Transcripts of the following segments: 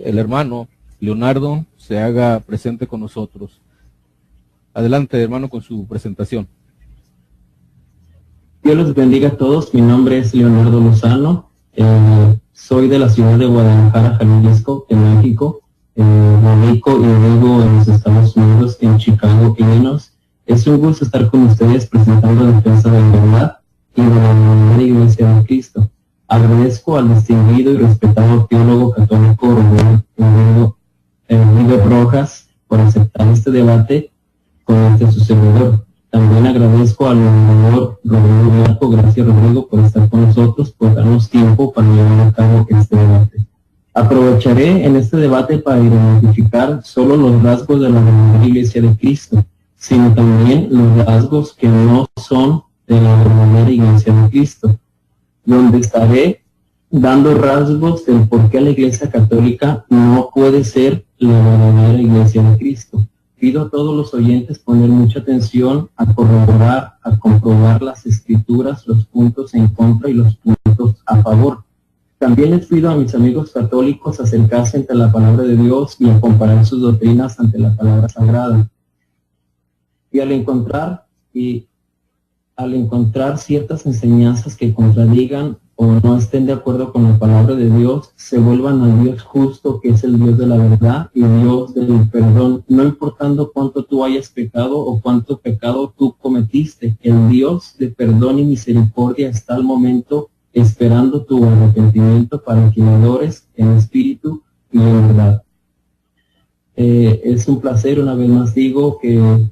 el hermano Leonardo se haga presente con nosotros. Adelante, hermano, con su presentación. Dios los bendiga a todos. Mi nombre es Leonardo Lozano. Soy de la ciudad de Guadalajara, Jalisco, en México. Radico y vivo en los Estados Unidos, en Chicago, Illinois. Es un gusto estar con ustedes presentando la defensa de la verdad y de la verdadera Iglesia de Cristo. Agradezco al distinguido y respetado teólogo católico Rodrigo Rojas por aceptar este debate con su servidor. También agradezco al gobernador Rodrigo Marco. Gracias, Rodrigo, por estar con nosotros, por darnos tiempo para llevar a cabo este debate. Aprovecharé en este debate para identificar solo los rasgos de la verdadera Iglesia de Cristo, sino también los rasgos que no son de la verdadera Iglesia de Cristo, donde estaré dando rasgos del por qué la Iglesia Católica no puede ser la verdadera Iglesia de Cristo. Pido a todos los oyentes poner mucha atención a corroborar, a comprobar las escrituras, los puntos en contra y los puntos a favor. También les pido a mis amigos católicos acercarse ante la palabra de Dios y a comparar sus doctrinas ante la palabra sagrada. Y al encontrar ciertas enseñanzas que contradigan o no estén de acuerdo con la palabra de Dios, se vuelvan al Dios justo, que es el Dios de la verdad y Dios del perdón, no importando cuánto tú hayas pecado o cuánto pecado tú cometiste. El Dios de perdón y misericordia está al momento esperando tu arrepentimiento para que adores en espíritu y en verdad. Es un placer, una vez más digo, que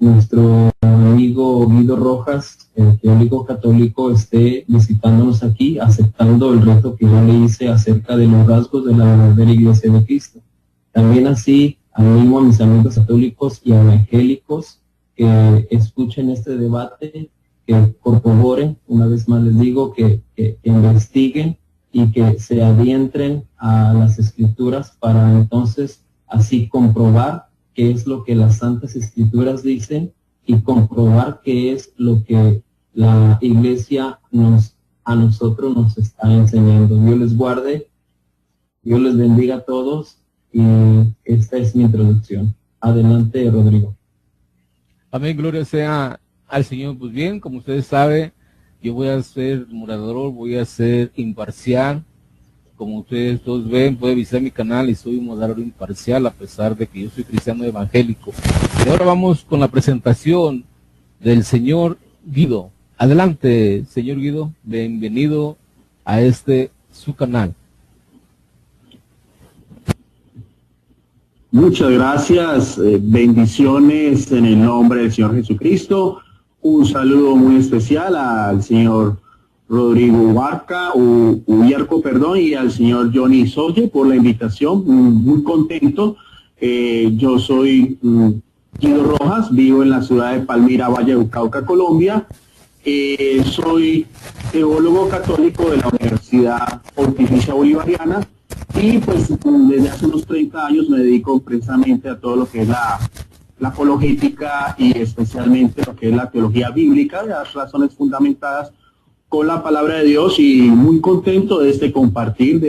nuestro amigo Guido Rojas, el teólogo católico, esté visitándonos aquí, aceptando el reto que yo le hice acerca de los rasgos de la verdadera Iglesia de Cristo. También así animo a mis amigos católicos y evangélicos que escuchen este debate, que corroboren, una vez más les digo, que investiguen y que se adientren a las escrituras para entonces así comprobar qué es lo que las Santas Escrituras dicen y comprobar qué es lo que la Iglesia a nosotros nos está enseñando. Dios les guarde, Dios les bendiga a todos y esta es mi introducción. Adelante, Rodrigo. Amén, gloria sea al Señor. Pues bien, como ustedes saben, yo voy a ser moderador, voy a ser imparcial. Como ustedes todos ven, puede visitar mi canal y soy un moderador imparcial, a pesar de que yo soy cristiano evangélico. Y ahora vamos con la presentación del señor Guido. Adelante, señor Guido, bienvenido a su canal. Muchas gracias, bendiciones en el nombre del Señor Jesucristo. Un saludo muy especial al señor Rodrigo Uyarco, y al señor Johnny Soye por la invitación. Muy contento. Yo soy Guido Rojas, vivo en la ciudad de Palmira, Valle del Cauca, Colombia. Soy teólogo católico de la Universidad Pontificia Bolivariana y pues desde hace unos 30 años me dedico precisamente a todo lo que es la apologética y especialmente lo que es la teología bíblica, las razones fundamentadas con la palabra de Dios, y muy contento de compartir.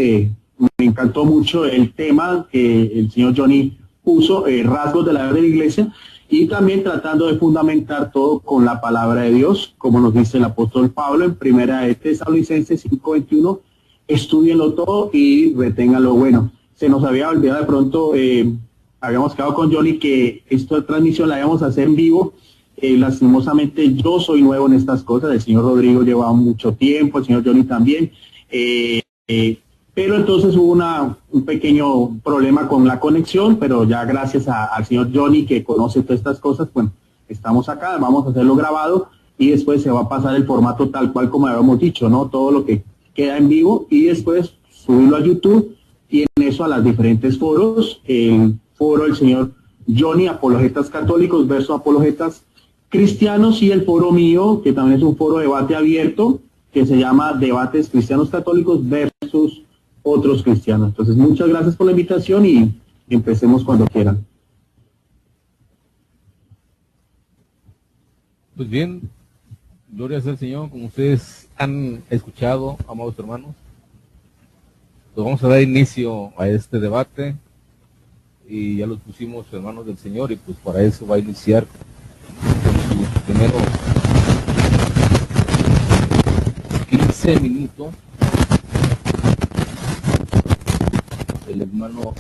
Me encantó mucho el tema que el señor Johnny puso, rasgos de la verdadera Iglesia, y también tratando de fundamentar todo con la palabra de Dios, como nos dice el apóstol Pablo en primera de Tesalonicenses 5:21, estúdienlo todo y reténganlo bueno. Se nos había olvidado de pronto, habíamos quedado con Johnny que esta transmisión la íbamos a hacer en vivo. Lastimosamente yo soy nuevo en estas cosas, el señor Rodrigo lleva mucho tiempo, el señor Johnny también, pero entonces hubo un pequeño problema con la conexión, pero ya gracias al señor Johnny, que conoce todas estas cosas, bueno, estamos acá, vamos a hacerlo grabado y después se va a pasar el formato tal cual como habíamos dicho, ¿no? Todo lo que queda en vivo y después subirlo a YouTube y en eso a las diferentes foros, el foro del señor Johnny, Apologetas Católicos versus Apologetas Cristianos, y el foro mío, que también es un foro de debate abierto, que se llama Debates Cristianos Católicos versus otros cristianos. Entonces, muchas gracias por la invitación y empecemos cuando quieran. Pues bien, gloria sea al Señor, como ustedes han escuchado, amados hermanos. Pues vamos a dar inicio a este debate y ya los pusimos en manos del Señor y pues para eso va a iniciar con sus primeros 15 minutos el hermano.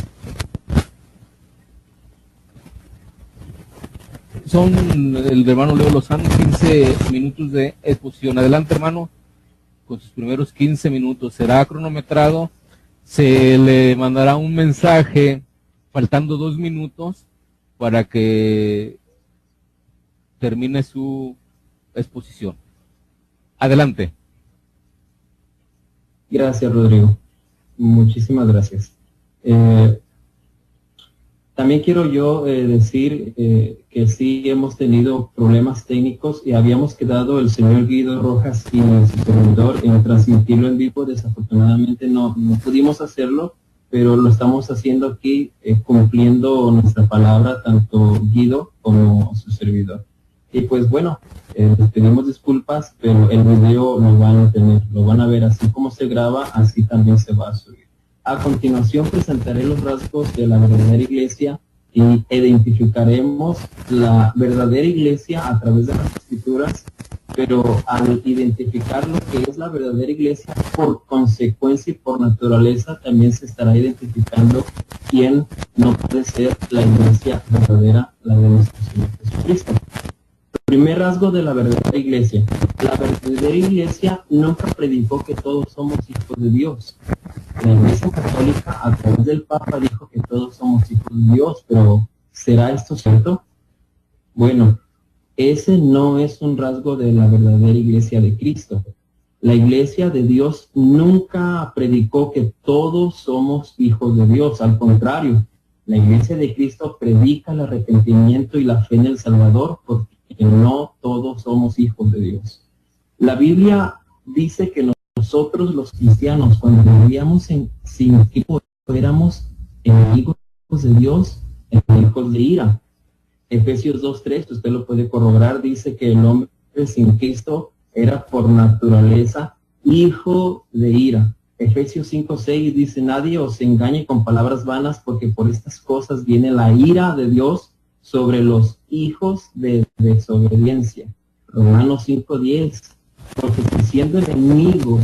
El hermano Leo Lozano, 15 minutos de exposición. Adelante, hermano, con sus primeros 15 minutos. Será cronometrado, se le mandará un mensaje faltando 2 minutos para que termine su exposición. Adelante. Gracias, Rodrigo. Muchísimas gracias. También quiero yo decir que sí hemos tenido problemas técnicos y habíamos quedado el señor Guido Rojas y su servidor en transmitirlo en vivo. Desafortunadamente no pudimos hacerlo, pero lo estamos haciendo aquí cumpliendo nuestra palabra, tanto Guido como su servidor. Y pues bueno, les pedimos disculpas, pero el video lo van a tener, lo van a ver así como se graba, así también se va a subir. A continuación presentaré los rasgos de la verdadera iglesia y identificaremos la verdadera iglesia a través de las escrituras, pero al identificar lo que es la verdadera iglesia, por consecuencia y por naturaleza, también se estará identificando quién no puede ser la iglesia verdadera, la de nuestro Señor Jesucristo. Primer rasgo de la verdadera iglesia. La verdadera iglesia nunca predicó que todos somos hijos de Dios. La Iglesia Católica a través del Papa dijo que todos somos hijos de Dios, pero ¿será esto cierto? Bueno, ese no es un rasgo de la verdadera iglesia de Cristo. La iglesia de Dios nunca predicó que todos somos hijos de Dios, al contrario, la iglesia de Cristo predica el arrepentimiento y la fe en el Salvador porque no todos somos hijos de Dios. La Biblia dice que nosotros los cristianos, cuando vivíamos sin Cristo, éramos enemigos de Dios, enemigos de ira. Efesios 2:3, usted lo puede corroborar, dice que el hombre sin Cristo era por naturaleza hijo de ira. Efesios 5:6 dice, nadie os engañe con palabras vanas, porque por estas cosas viene la ira de Dios sobre los hijos de desobediencia. Romanos 5:10, porque si siendo enemigos,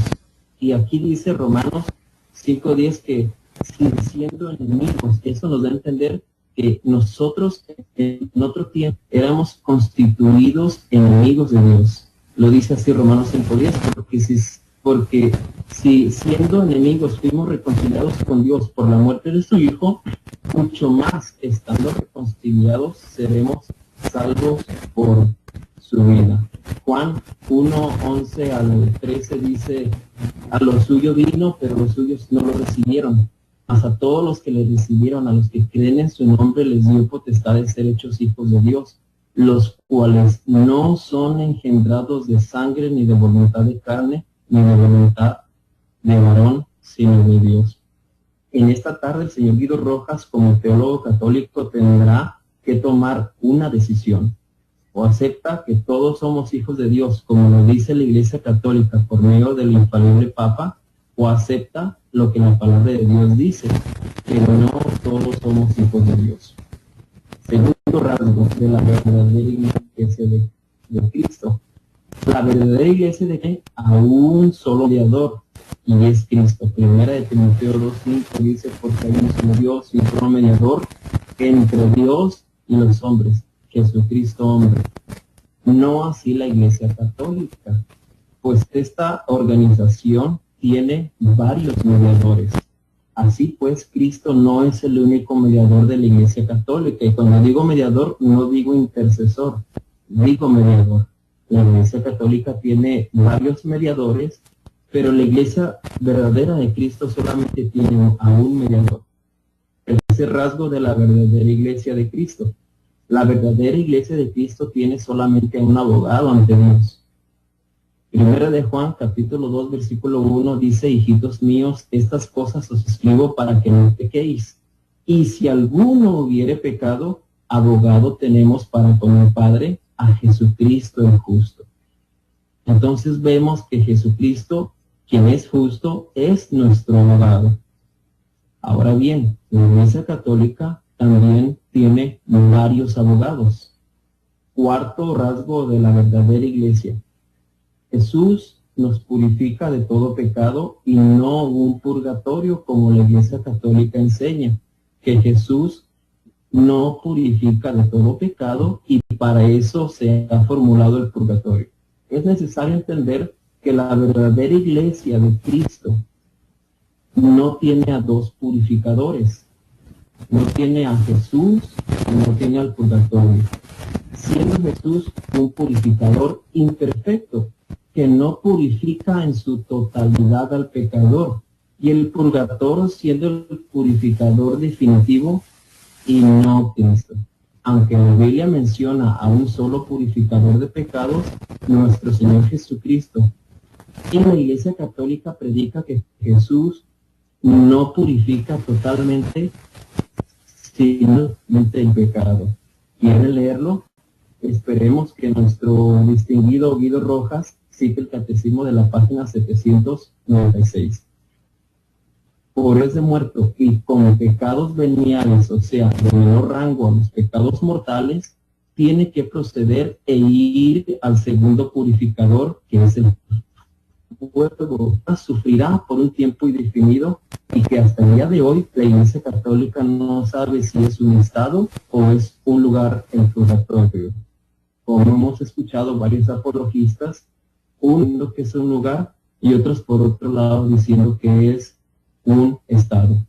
y aquí dice Romanos 5:10 que si siendo enemigos, eso nos da a entender que nosotros en otro tiempo éramos constituidos enemigos de Dios. Lo dice así Romanos 5:10, porque si siendo enemigos fuimos reconciliados con Dios por la muerte de su Hijo, mucho más estando reconciliados seremos salvos por su vida. Juan 1:11 al 13 dice, a lo suyo vino, pero los suyos no lo recibieron. Mas a todos los que le recibieron, a los que creen en su nombre, les dio potestad de ser hechos hijos de Dios, los cuales no son engendrados de sangre, ni de voluntad de carne, ni de voluntad de varón, sino de Dios. En esta tarde el señor Guido Rojas, como teólogo católico, tendrá que tomar una decisión. O acepta que todos somos hijos de Dios, como lo dice la Iglesia Católica por medio del infalible Papa, o acepta lo que la palabra de Dios dice, que no todos somos hijos de Dios. Segundo rasgo de la verdadera iglesia de Cristo. La verdadera iglesia de que a un solo mediador, y es Cristo. Primera de Timoteo 2:5 dice, porque hay un solo Dios y un solo mediador entre Dios y los hombres, Jesucristo hombre. No así la Iglesia Católica, pues esta organización tiene varios mediadores. Así pues, Cristo no es el único mediador de la Iglesia Católica. Y cuando digo mediador, no digo intercesor, digo mediador. La Iglesia Católica tiene varios mediadores, pero la Iglesia verdadera de Cristo solamente tiene a un mediador. Ese rasgo de la verdadera Iglesia de Cristo. La verdadera Iglesia de Cristo tiene solamente a un abogado ante Dios. Primera de Juan, capítulo 2, versículo 1, dice, hijitos míos, estas cosas os escribo para que no pequéis. Y si alguno hubiere pecado, abogado tenemos para con el Padre, a Jesucristo el justo. Entonces vemos que Jesucristo, quien es justo, es nuestro abogado. Ahora bien, la Iglesia Católica también tiene varios abogados. Cuarto rasgo de la verdadera Iglesia. Jesús nos purifica de todo pecado y no un purgatorio como la Iglesia Católica enseña, que Jesús no purifica de todo pecado y para eso se ha formulado el purgatorio. Es necesario entender que la verdadera Iglesia de Cristo no tiene a dos purificadores, no tiene a Jesús y no tiene al purgatorio, siendo Jesús un purificador imperfecto que no purifica en su totalidad al pecador, y el purgatorio siendo el purificador definitivo y no Cristo. Aunque la Biblia menciona a un solo purificador de pecados, nuestro Señor Jesucristo, y la Iglesia Católica predica que Jesús no purifica totalmente, sino el pecado. ¿Quieren leerlo? Esperemos que nuestro distinguido Guido Rojas cite el catecismo de la página 796. Por ese muerto y con pecados veniales, o sea, de menor rango a los pecados mortales, tiene que proceder e ir al segundo purificador, que es el pueblo, sufrirá por un tiempo indefinido y que hasta el día de hoy la Iglesia Católica no sabe si es un estado o es un lugar en purgatorio. Como hemos escuchado varios apologistas, uno que es un lugar y otros por otro lado diciendo que es un estado.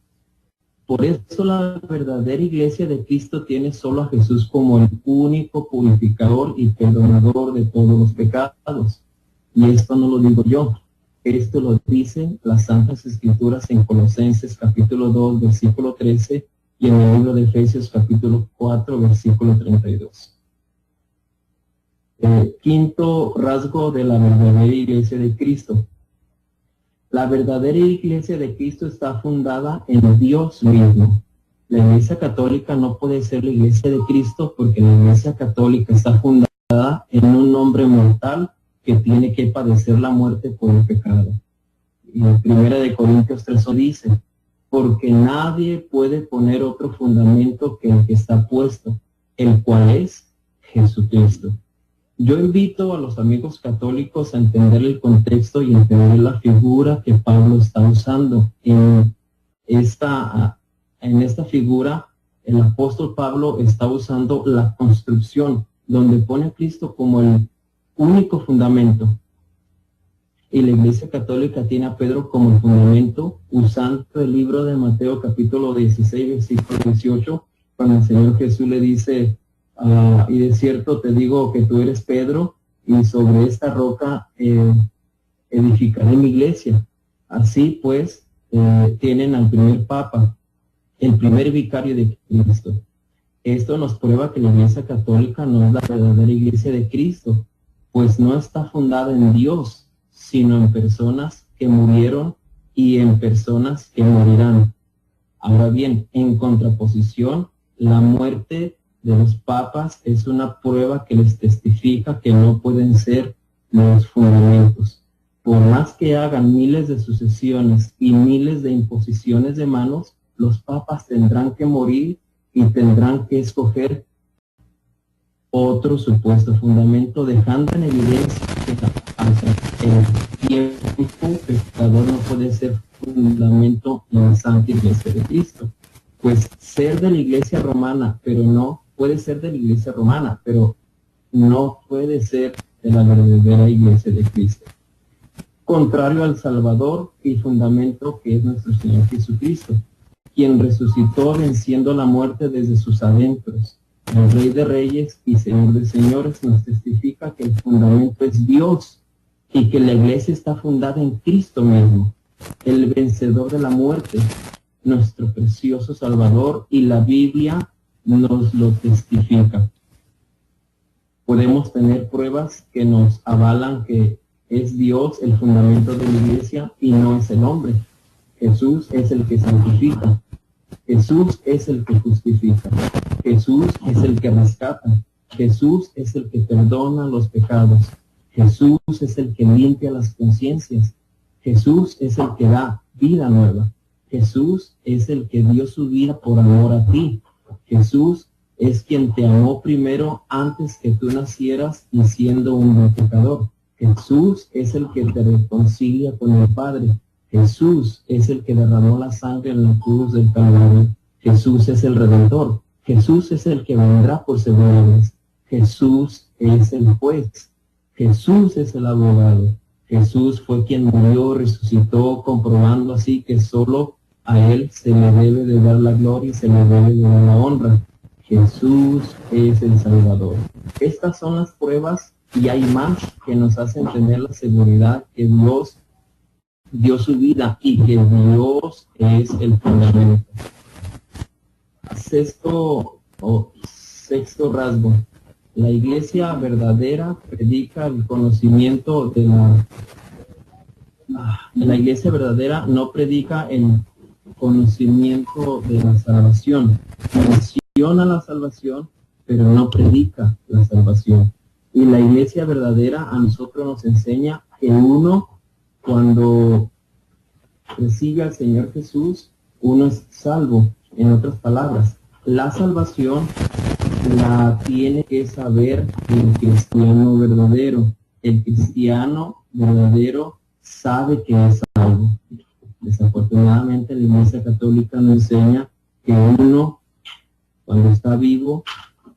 Por eso la verdadera Iglesia de Cristo tiene solo a Jesús como el único purificador y perdonador de todos los pecados. Y esto no lo digo yo, esto lo dicen las Santas Escrituras en Colosenses capítulo 2, versículo 13, y en el libro de Efesios capítulo 4, versículo 32. Quinto rasgo de la verdadera Iglesia de Cristo. La verdadera Iglesia de Cristo está fundada en Dios mismo. La Iglesia Católica no puede ser la Iglesia de Cristo porque la Iglesia Católica está fundada en un hombre mortal que tiene que padecer la muerte por el pecado. Y en 1 Corintios 3 dice, porque nadie puede poner otro fundamento que el que está puesto, el cual es Jesucristo. Yo invito a los amigos católicos a entender el contexto y entender la figura que Pablo está usando. En esta figura, el apóstol Pablo está usando la construcción, donde pone a Cristo como el único fundamento. Y la Iglesia Católica tiene a Pedro como el fundamento, usando el libro de Mateo capítulo 16, versículo 18, cuando el Señor Jesús le dice, y de cierto te digo que tú eres Pedro, y sobre esta roca edificaré mi iglesia. Así pues, tienen al primer Papa, el primer vicario de Cristo. Esto nos prueba que la Iglesia Católica no es la verdadera Iglesia de Cristo, pues no está fundada en Dios, sino en personas que murieron y en personas que morirán. Ahora bien, en contraposición, la muerte de los papas es una prueba que les testifica que no pueden ser los fundamentos. Por más que hagan miles de sucesiones y miles de imposiciones de manos, los papas tendrán que morir y tendrán que escoger otro supuesto fundamento, dejando en evidencia que el tiempo pecador no puede ser fundamento en la Santa Iglesia de Cristo. Pues ser de la Iglesia romana, pero no puede ser de la Iglesia romana, pero no puede ser de la verdadera Iglesia de Cristo. Contrario al Salvador y fundamento que es nuestro Señor Jesucristo, quien resucitó venciendo la muerte desde sus adentros. El Rey de Reyes y Señor de Señores nos testifica que el fundamento es Dios y que la Iglesia está fundada en Cristo mismo, el vencedor de la muerte, nuestro precioso Salvador, y la Biblia nos lo testifica. Podemos tener pruebas que nos avalan que es Dios el fundamento de la Iglesia y no es el hombre. Jesús es el que santifica. Jesús es el que justifica. Jesús es el que rescata. Jesús es el que perdona los pecados. Jesús es el que limpia las conciencias. Jesús es el que da vida nueva. Jesús es el que dio su vida por amor a ti. Jesús es quien te amó primero antes que tú nacieras y siendo un pecador. Jesús es el que te reconcilia con el Padre. Jesús es el que derramó la sangre en la cruz del Calvario. Jesús es el Redentor. Jesús es el que vendrá por segunda vez. Jesús es el juez. Jesús es el abogado. Jesús fue quien murió, resucitó, comprobando así que solo a Él se le debe de dar la gloria y se le debe de dar la honra. Jesús es el Salvador. Estas son las pruebas y hay más que nos hacen tener la seguridad que Dios dio su vida y que Dios es el fundamento. Sexto rasgo. La iglesia verdadera predica el conocimiento de la iglesia verdadera no predica el conocimiento de la salvación. Menciona la salvación, pero no predica la salvación. Y la iglesia verdadera a nosotros nos enseña que uno, cuando recibe al Señor Jesús, uno es salvo. En otras palabras, la salvación la tiene que saber el cristiano verdadero. El cristiano verdadero sabe que es salvo. Desafortunadamente la Iglesia Católica nos enseña que uno, cuando está vivo,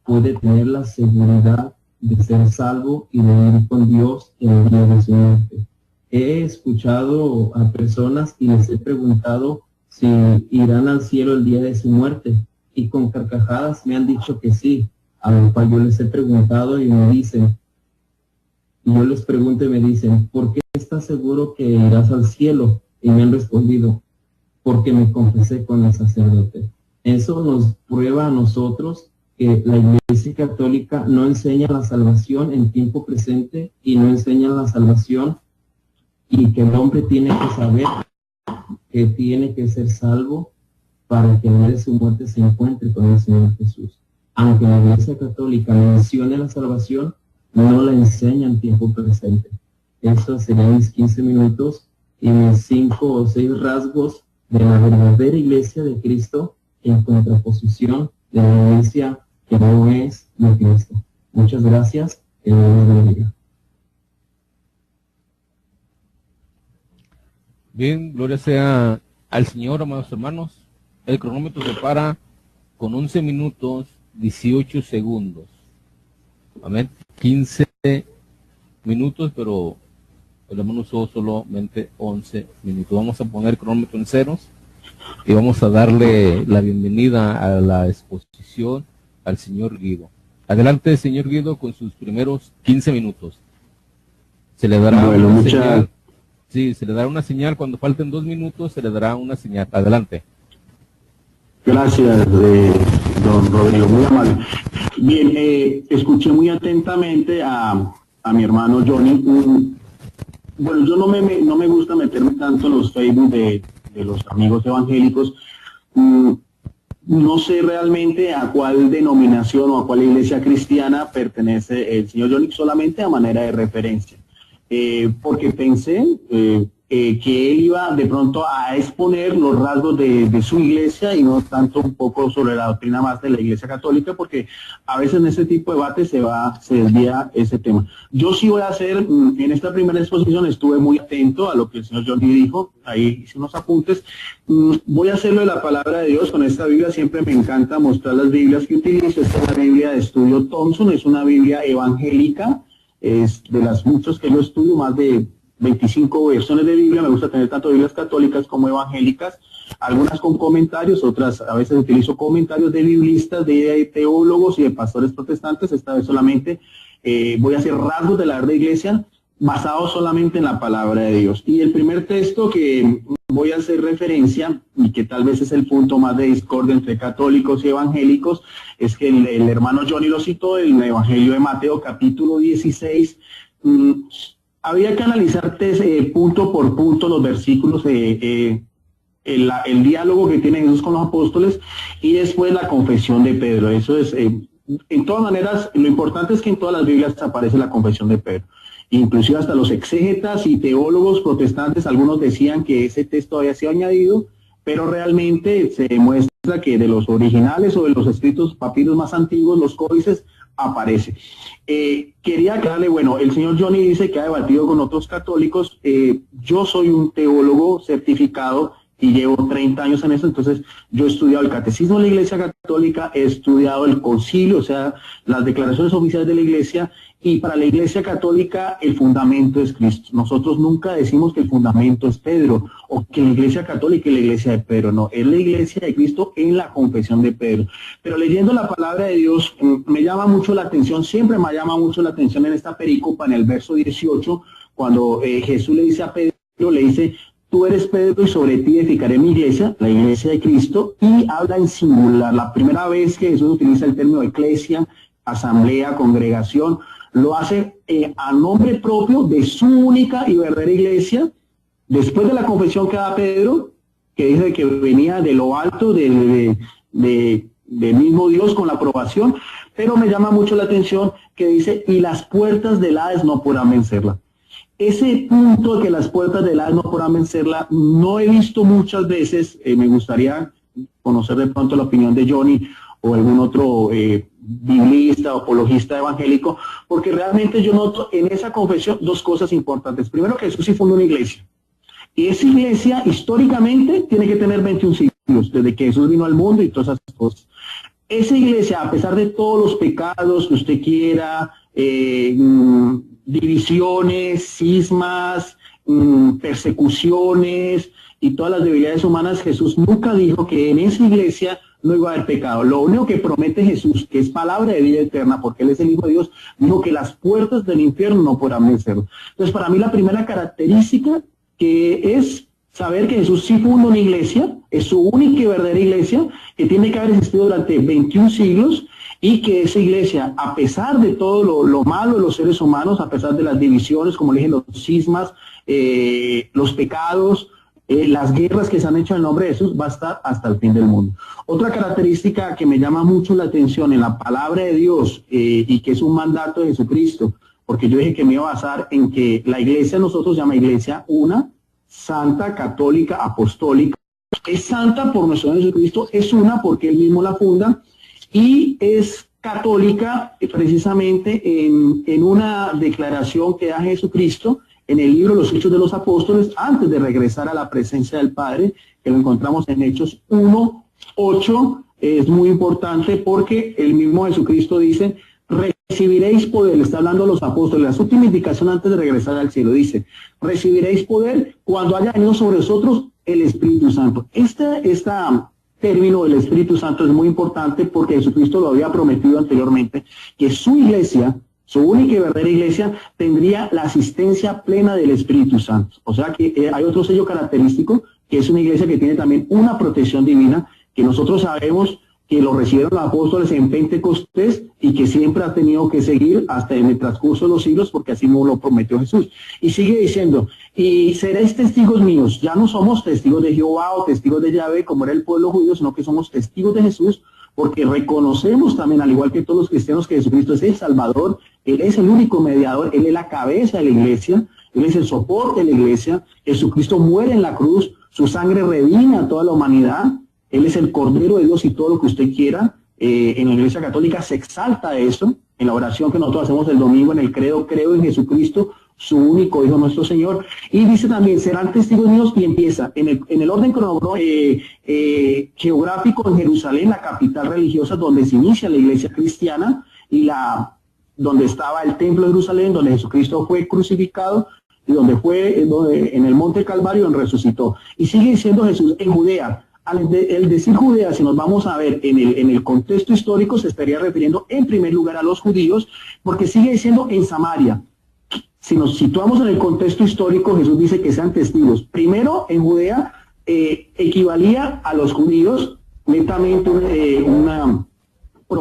puede tener la seguridad de ser salvo y de ir con Dios en el día de su muerte. He escuchado a personas y les he preguntado si irán al cielo el día de su muerte, y con carcajadas me han dicho que sí, a lo cual yo les he preguntado y me dicen, y yo les pregunto y me dicen, ¿por qué estás seguro que irás al cielo? Y me han respondido, porque me confesé con el sacerdote. Eso nos prueba a nosotros que la Iglesia Católica no enseña la salvación en tiempo presente y no enseña la salvación y que el hombre tiene que saber que tiene que ser salvo para que en vez de su muerte se encuentre con el Señor Jesús. Aunque la Iglesia Católica mencione la salvación, no la enseña en tiempo presente. Eso serían mis 15 minutos y mis 5 o 6 rasgos de la verdadera Iglesia de Cristo en contraposición de la Iglesia que no es de Cristo. Muchas gracias. Que Dios los bendiga. Bien, gloria sea al Señor, amados hermanos. El cronómetro se para con 11 minutos 18 segundos. Amén. 15 minutos, pero el hermano usó solamente 11 minutos. Vamos a poner el cronómetro en ceros y vamos a darle la bienvenida a la exposición al señor Guido. Adelante, señor Guido, con sus primeros 15 minutos. Se le dará una señal. Sí, se le dará una señal. Cuando falten 2 minutos, se le dará una señal. Adelante. Gracias, don Rodrigo, muy amable. Bien, escuché muy atentamente a mi hermano Johnny. Bueno, yo no me gusta meterme tanto en los Facebook de los amigos evangélicos. No sé realmente a cuál denominación o a cuál iglesia cristiana pertenece el señor Johnny, solamente a manera de referencia. Porque pensé que él iba de pronto a exponer los rasgos de su iglesia y no tanto un poco sobre la doctrina más de la Iglesia Católica, porque a veces en este tipo de debate se desvía ese tema. Yo sí voy a hacer, en esta primera exposición estuve muy atento a lo que el señor Johnny dijo, ahí hice unos apuntes. Voy a hacerlo de la palabra de Dios con esta Biblia. Siempre me encanta mostrar las Biblias que utilizo. Esta es la Biblia de estudio Thompson, es una Biblia evangélica, es de las muchas que yo estudio, más de 25 versiones de Biblia. Me gusta tener tanto Biblias católicas como evangélicas, algunas con comentarios, otras a veces utilizo comentarios de biblistas, de teólogos y de pastores protestantes. Esta vez solamente voy a hacer rasgos de la verdadera iglesia basados solamente en la palabra de Dios. Y el primer texto que voy a hacer referencia, y que tal vez es el punto más de discordia entre católicos y evangélicos, es que el hermano Johnny lo citó, el Evangelio de Mateo, capítulo 16. Había que analizar punto por punto los versículos, el diálogo que tiene Jesús con los apóstoles y después la confesión de Pedro. Eso es, en todas maneras, lo importante es que en todas las Biblias aparece la confesión de Pedro. Inclusive hasta los exégetas y teólogos protestantes, algunos decían que ese texto había sido añadido pero realmente se demuestra que de los originales o de los escritos papiros más antiguos, los códices, aparece. Quería aclararle, bueno, el señor Johnny dice que ha debatido con otros católicos. Yo soy un teólogo certificado y llevo 30 años en eso, entonces yo he estudiado el catecismo de la Iglesia Católica, he estudiado el concilio, o sea, las declaraciones oficiales de la Iglesia, y para la Iglesia Católica el fundamento es Cristo. Nosotros nunca decimos que el fundamento es Pedro, o que la Iglesia Católica es la Iglesia de Pedro, no, es la Iglesia de Cristo en la confesión de Pedro. Pero leyendo la palabra de Dios, me llama mucho la atención, siempre me llama mucho la atención en esta perícopa, en el verso 18, cuando Jesús le dice a Pedro, le dice: tú eres Pedro y sobre ti edificaré mi iglesia, la iglesia de Cristo, y habla en singular. La primera vez que Jesús utiliza el término eclesia, asamblea, congregación, lo hace a nombre propio de su única y verdadera iglesia, después de la confesión que da Pedro, que dice que venía de lo alto, del mismo Dios con la aprobación, pero me llama mucho la atención que dice: y las puertas del Hades no podrán vencerla. Ese punto de que las puertas del Hades no podrán vencerla, no he visto muchas veces. Me gustaría conocer de pronto la opinión de Johnny o algún otro biblista o apologista evangélico, porque realmente yo noto en esa confesión dos cosas importantes. Primero, que Jesús sí fundó una iglesia, y esa iglesia históricamente tiene que tener 21 siglos, desde que Jesús vino al mundo y todas esas cosas. Esa iglesia, a pesar de todos los pecados que usted quiera, divisiones, cismas, persecuciones y todas las debilidades humanas, Jesús nunca dijo que en esa iglesia no iba a haber pecado. Lo único que promete Jesús, que es palabra de vida eterna, porque Él es el Hijo de Dios, dijo que las puertas del infierno no podrán vencerlo. Entonces, para mí la primera característica que es saber que Jesús sí fundó una iglesia, es su única y verdadera iglesia, que tiene que haber existido durante 21 siglos, y que esa iglesia, a pesar de todo lo malo de los seres humanos, a pesar de las divisiones, como le dije, los cismas, los pecados, las guerras que se han hecho en el nombre de Jesús, va a estar hasta el fin del mundo. Otra característica que me llama mucho la atención en la palabra de Dios, y que es un mandato de Jesucristo, porque yo dije que me iba a basar en que la iglesia nosotros llama iglesia una, santa, católica, apostólica. Es santa por nuestro Señor Jesucristo, es una porque Él mismo la funda, y es católica precisamente en una declaración que da Jesucristo en el libro Los Hechos de los Apóstoles, antes de regresar a la presencia del Padre, que lo encontramos en Hechos 1:8. Es muy importante porque el mismo Jesucristo dice: recibiréis poder. Le está hablando a los apóstoles, la última indicación antes de regresar al cielo, dice: recibiréis poder cuando haya venido sobre vosotros el Espíritu Santo. Este término del Espíritu Santo es muy importante porque Jesucristo lo había prometido anteriormente, que su iglesia, su única y verdadera iglesia, tendría la asistencia plena del Espíritu Santo. O sea que hay otro sello característico, que es una iglesia que tiene también una protección divina, que nosotros sabemos que lo recibieron los apóstoles en Pentecostés y que siempre ha tenido que seguir hasta en el transcurso de los siglos, porque así no lo prometió Jesús. Y sigue diciendo: y seréis testigos míos. Ya no somos testigos de Jehová o testigos de Yahvé como era el pueblo judío, sino que somos testigos de Jesús, porque reconocemos también, al igual que todos los cristianos, que Jesucristo es el Salvador. Él es el único mediador, Él es la cabeza de la iglesia, Él es el soporte de la iglesia. Jesucristo muere en la cruz, su sangre redime a toda la humanidad. Él es el Cordero de Dios y todo lo que usted quiera. En la Iglesia Católica se exalta eso, en la oración que nosotros hacemos el domingo, en el credo: creo en Jesucristo, su único Hijo, nuestro Señor. Y dice también: serán testigos míos, y empieza en el orden geográfico en Jerusalén, la capital religiosa donde se inicia la iglesia cristiana, y donde estaba el templo de Jerusalén, donde Jesucristo fue crucificado, y donde en el monte Calvario, donde resucitó. Y sigue diciendo Jesús: en Judea. El decir Judea, si nos vamos a ver en el contexto histórico, se estaría refiriendo en primer lugar a los judíos, porque sigue diciendo en Samaria. Si nos situamos en el contexto histórico, Jesús dice que sean testigos. Primero, en Judea equivalía a los judíos, netamente una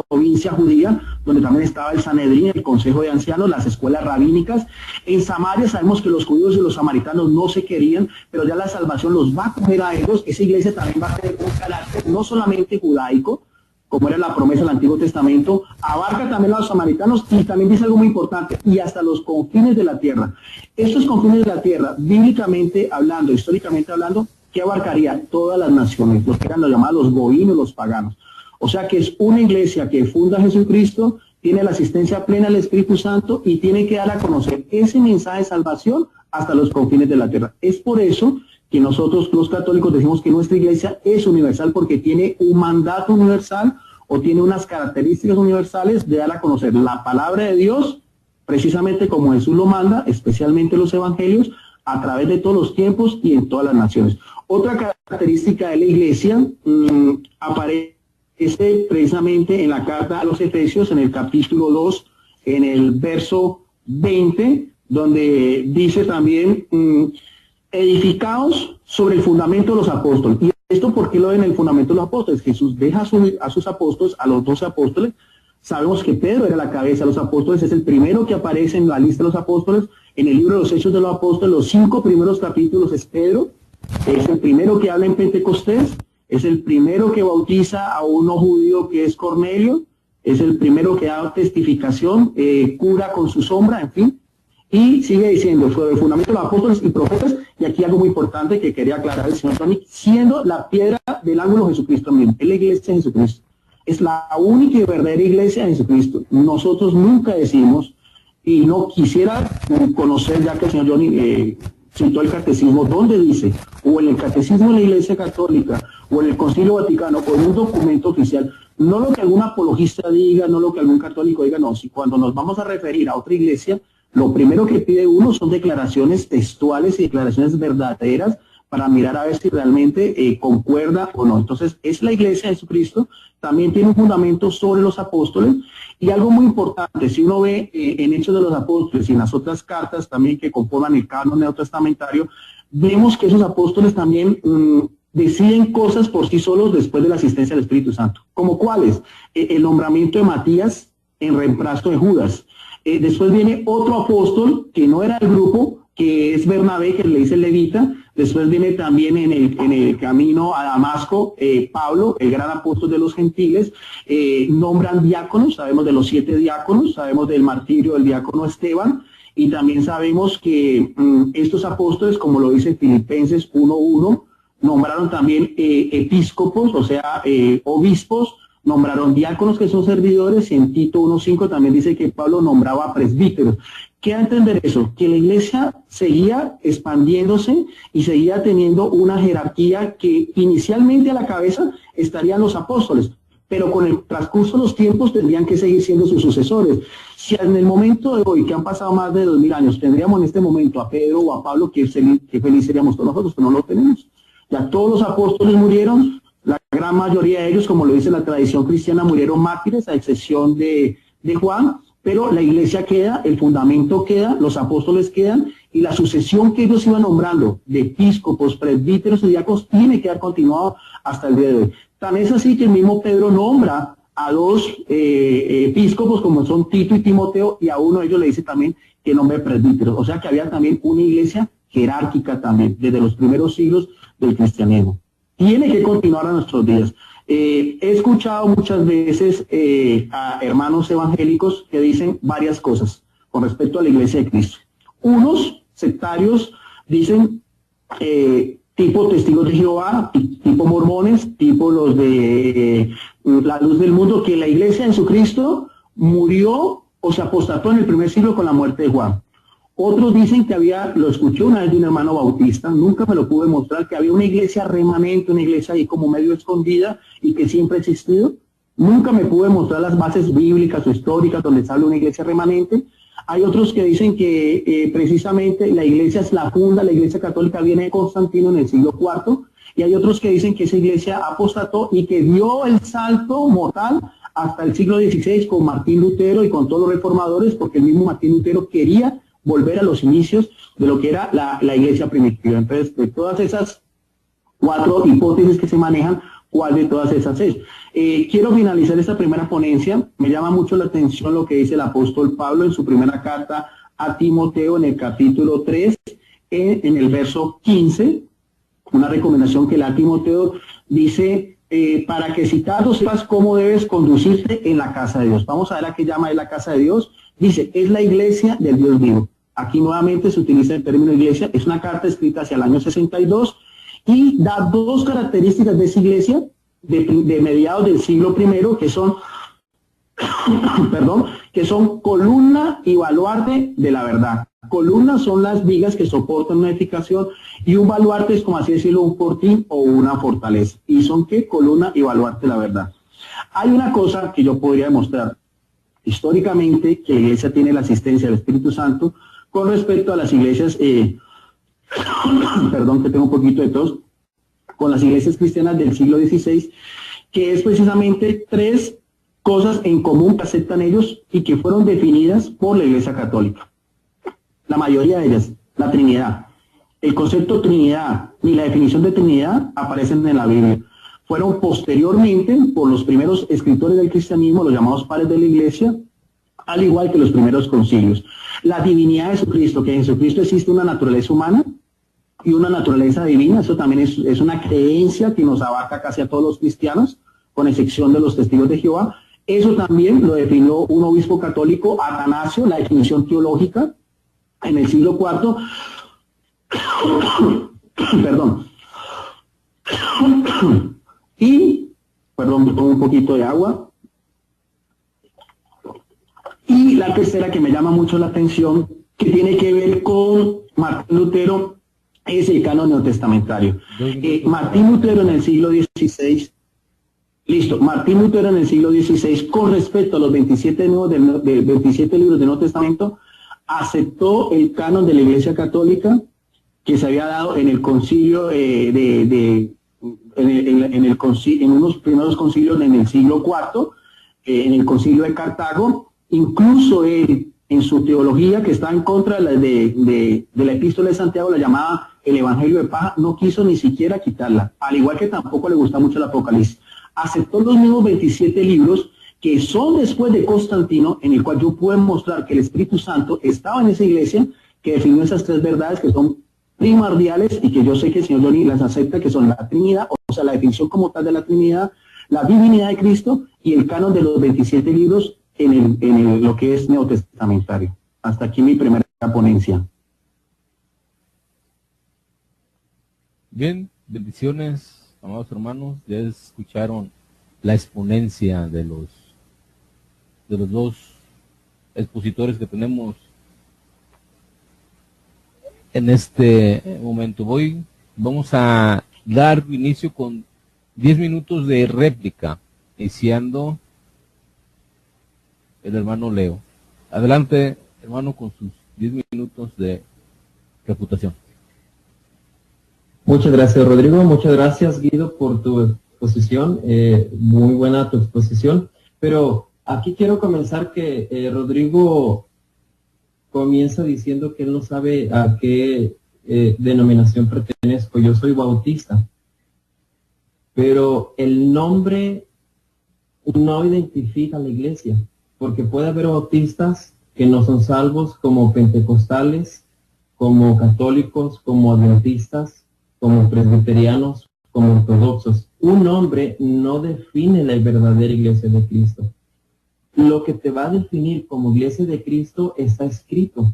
provincia judía, donde también estaba el Sanedrín, el Consejo de Ancianos, las escuelas rabínicas. En Samaria sabemos que los judíos y los samaritanos no se querían, pero ya la salvación los va a coger a ellos. Esa iglesia también va a tener un carácter no solamente judaico, como era la promesa del Antiguo Testamento, abarca también a los samaritanos, y también dice algo muy importante: y hasta los confines de la tierra. Estos confines de la tierra, bíblicamente hablando, históricamente hablando, que abarcaría todas las naciones, los que eran los llamados goínos, los paganos. O sea que es una iglesia que funda Jesucristo, tiene la asistencia plena del Espíritu Santo y tiene que dar a conocer ese mensaje de salvación hasta los confines de la tierra. Es por eso que nosotros los católicos decimos que nuestra iglesia es universal, porque tiene un mandato universal o tiene unas características universales de dar a conocer la palabra de Dios, precisamente como Jesús lo manda, especialmente los evangelios, a través de todos los tiempos y en todas las naciones. Otra característica de la iglesia aparece precisamente en la carta a los Efesios, en el capítulo 2, en el verso 20, donde dice también, edificados sobre el fundamento de los apóstoles. ¿Y esto por qué lo ven en el fundamento de los apóstoles? Jesús deja a sus apóstoles, a los 12 apóstoles. Sabemos que Pedro era la cabeza de los apóstoles, es el primero que aparece en la lista de los apóstoles. En el libro de los Hechos de los Apóstoles, los 5 primeros capítulos es Pedro, es el primero que habla en Pentecostés, es el primero que bautiza a uno judío que es Cornelio, es el primero que da testificación, cura con su sombra, en fin. Y sigue diciendo, sobre el fundamento de los apóstoles y profetas, y aquí algo muy importante que quería aclarar el señor Tony, siendo la piedra del ángulo Jesucristo mismo, es la iglesia de Jesucristo. Es la única y verdadera iglesia de Jesucristo. Nosotros nunca decimos, y no quisiera conocer, ya que el señor Johnny citó el catecismo, ¿dónde dice? O en el catecismo de la Iglesia Católica, o en el Concilio Vaticano, o en un documento oficial, no lo que algún apologista diga, no lo que algún católico diga, no. Si cuando nos vamos a referir a otra iglesia, lo primero que pide uno son declaraciones textuales y declaraciones verdaderas para mirar a ver si realmente concuerda o no. Entonces, es la iglesia de Jesucristo, también tiene un fundamento sobre los apóstoles, y algo muy importante, si uno ve en Hechos de los Apóstoles y en las otras cartas también que conforman el canon neotestamentario, vemos que esos apóstoles también deciden cosas por sí solos después de la asistencia del Espíritu Santo. ¿Como cuáles? El nombramiento de Matías en reemplazo de Judas. Después viene otro apóstol que no era el grupo, que es Bernabé, que le dice levita. Después viene también en el camino a Damasco, Pablo, el gran apóstol de los gentiles. Nombran diáconos, sabemos de los 7 diáconos, sabemos del martirio del diácono Esteban, y también sabemos que estos apóstoles, como lo dice Filipenses 1:1, nombraron también episcopos, o sea, obispos, nombraron diáconos que son servidores, y en Tito 1:5 también dice que Pablo nombraba presbíteros. ¿Qué da a entender eso? Que la iglesia seguía expandiéndose y seguía teniendo una jerarquía que inicialmente a la cabeza estarían los apóstoles, pero con el transcurso de los tiempos tendrían que seguir siendo sus sucesores. Si en el momento de hoy, que han pasado más de 2000 años, tendríamos en este momento a Pedro o a Pablo, qué feliz seríamos todos nosotros, pero no lo tenemos. Ya todos los apóstoles murieron, la gran mayoría de ellos, como lo dice la tradición cristiana, murieron mártires, a excepción de Juan, pero la iglesia queda, el fundamento queda, los apóstoles quedan, y la sucesión que ellos iban nombrando de episcopos, presbíteros y diáconos tiene que haber continuado hasta el día de hoy. Tan es así que el mismo Pedro nombra a 2 episcopos, como son Tito y Timoteo, y a uno de ellos le dice también que nombre presbíteros. O sea que había también una iglesia jerárquica también, desde los primeros siglos del cristianismo. Tiene que continuar a nuestros días. He escuchado muchas veces a hermanos evangélicos que dicen varias cosas con respecto a la iglesia de Cristo. Unos sectarios dicen, tipo testigos de Jehová, tipo mormones, tipo los de la luz del mundo, que la iglesia de Jesucristo murió o se apostató en el primer siglo con la muerte de Juan. Otros dicen que había, lo escuché una vez de un hermano bautista, nunca me lo pude mostrar, que había una iglesia remanente, una iglesia ahí como medio escondida y que siempre ha existido. Nunca me pude mostrar las bases bíblicas o históricas donde se habla de una iglesia remanente. Hay otros que dicen que precisamente la iglesia es la funda, la iglesia católica viene de Constantino en el siglo IV, y hay otros que dicen que esa iglesia apostató y que dio el salto mortal hasta el siglo XVI con Martín Lutero y con todos los reformadores, porque el mismo Martín Lutero quería volver a los inicios de lo que era la iglesia primitiva. Entonces, de todas esas 4 hipótesis que se manejan, ¿cuál de todas esas es? Quiero finalizar esta primera ponencia. Me llama mucho la atención lo que dice el apóstol Pablo en su primera carta a Timoteo, en el capítulo 3, en el verso 15, una recomendación que le da a Timoteo, dice, para que citado sepas cómo debes conducirte en la casa de Dios. Vamos a ver a qué llama de la casa de Dios. Dice, es la iglesia del Dios vivo. Aquí nuevamente se utiliza el término iglesia, es una carta escrita hacia el año 62, y da dos características de esa iglesia de mediados del siglo I, que son, perdón, que son columna y baluarte de la verdad. Columnas son las vigas que soportan una edificación y un baluarte es, como así decirlo, un fortín o una fortaleza. ¿Y son qué? Columna y baluarte de la verdad. Hay una cosa que yo podría demostrar históricamente, que la iglesia tiene la asistencia del Espíritu Santo con respecto a las iglesias, perdón que tengo un poquito de tos, con las iglesias cristianas del siglo XVI, que es precisamente tres cosas en común que aceptan ellos y que fueron definidas por la Iglesia Católica. La mayoría de ellas, la Trinidad. El concepto Trinidad ni la definición de Trinidad aparecen en la Biblia. Fueron posteriormente por los primeros escritores del cristianismo, los llamados padres de la Iglesia, al igual que los primeros concilios. La divinidad de Jesucristo, que en Jesucristo existe una naturaleza humana y una naturaleza divina, eso también es una creencia que nos abarca casi a todos los cristianos, con excepción de los testigos de Jehová. Eso también lo definió un obispo católico, Atanasio, la definición teológica, en el siglo IV. Perdón. Y, perdón, me tomo un poquito de agua. Y la tercera, que me llama mucho la atención, que tiene que ver con Martín Lutero, es el canon neotestamentario. Martín Lutero en el siglo XVI, Martín Lutero en el siglo XVI, con respecto a los 27 libros del Nuevo Testamento, aceptó el canon de la Iglesia Católica que se había dado en el concilio en unos primeros concilios en el siglo IV, en el concilio de Cartago. Incluso él, en su teología, que está en contra de la epístola de Santiago, la llamaba el Evangelio de paja, no quiso ni siquiera quitarla, al igual que tampoco le gusta mucho el Apocalipsis. Aceptó los mismos 27 libros que son después de Constantino, en el cual yo puedo mostrar que el Espíritu Santo estaba en esa iglesia, que definió esas tres verdades que son primordiales y que yo sé que el señor Johnny las acepta, que son la Trinidad, o sea, la definición como tal de la Trinidad, la divinidad de Cristo y el canon de los 27 libros en lo que es neotestamentario. Hasta aquí mi primera ponencia. Bien, bendiciones, amados hermanos. Ya escucharon la exponencia de los dos expositores que tenemos en este momento. Vamos a dar inicio con 10 minutos de réplica, iniciando el hermano Leo. Adelante, hermano, con sus 10 minutos de refutación. Muchas gracias, Rodrigo. Muchas gracias, Guido, por tu exposición. Muy buena tu exposición. Pero aquí quiero comenzar que Rodrigo comienza diciendo que él no sabe a qué denominación pertenezco. Yo soy bautista. Pero el nombre no identifica a la iglesia, porque puede haber bautistas que no son salvos, como pentecostales, como católicos, como adventistas, como presbiterianos, como ortodoxos. Un nombre no define la verdadera iglesia de Cristo. Lo que te va a definir como iglesia de Cristo está escrito.